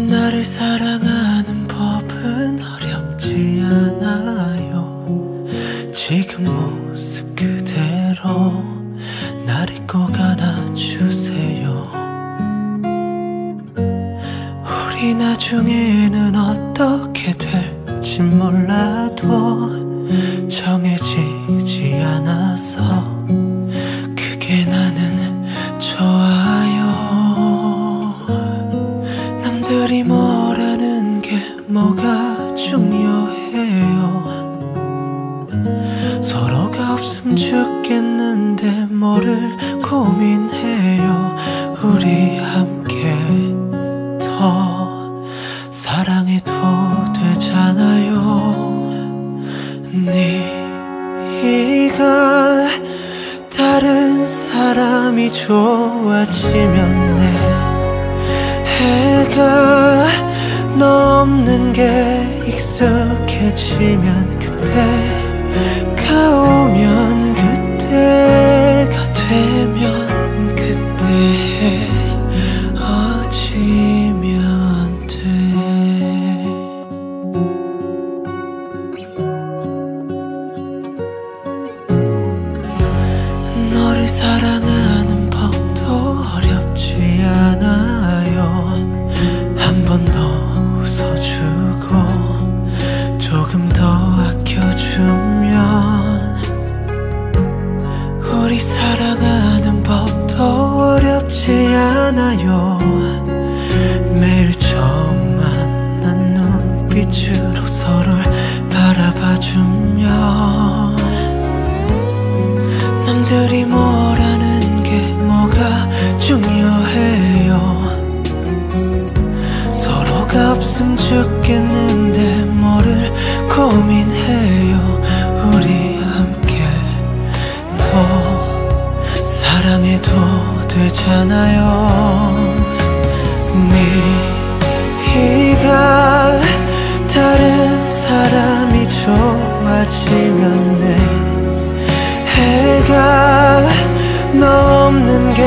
나를 사랑하는 법은 어렵지 않아요. 지금 모습 그대로 나를 꼭 안아주세요. 우리 나중에는 어떻게 될지 몰라도 정해지지 않아서 그게 나는 좋아요. 남들이 뭐라는 게 뭐가 중요해요. 서로가 없음 죽겠는데 뭐를 고민해요. 우리 함께 더 사랑해도 되잖아요. 네가 다른 사람이 좋아지면 내 해가 너 없는 게 익숙해지면 그때가 오면 그때가 되면 그때 헤어지면 돼. 너를 사랑하는 법도 어렵지 않아요. 한 번 더 웃어주고 조금 더 아껴주면 우리 사랑하는 법도 어렵지 않아요. 매일 처음 만난 눈빛으로 서로를 바라봐주면 남들이 뭐라는 게 뭐가 중요해요. 서로가 없음 죽겠는데 뭐를 고민해요. 우리 함께 더 사랑해도 되잖아요. 네가 다른 사람이 좋아지면 내 해가 너 없는 게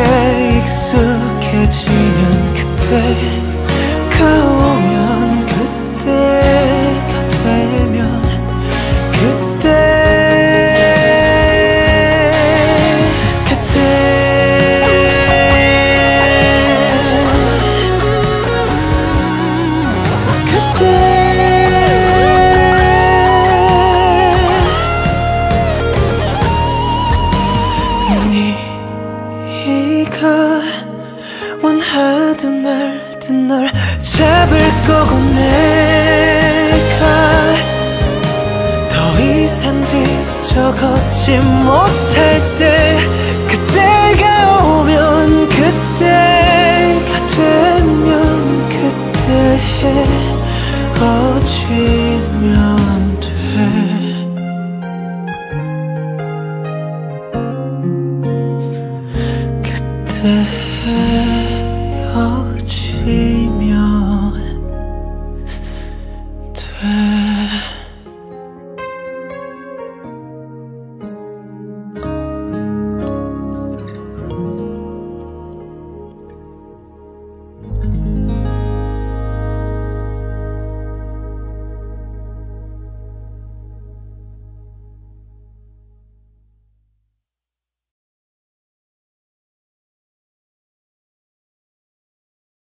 익숙해지면 그때가 오면 그때가 되면 네가 원하든 말든 널 잡을 거고 내가 더 이상 뒤척었지 못할 때 그때가 오면 그때가 되면 그때 헤어지면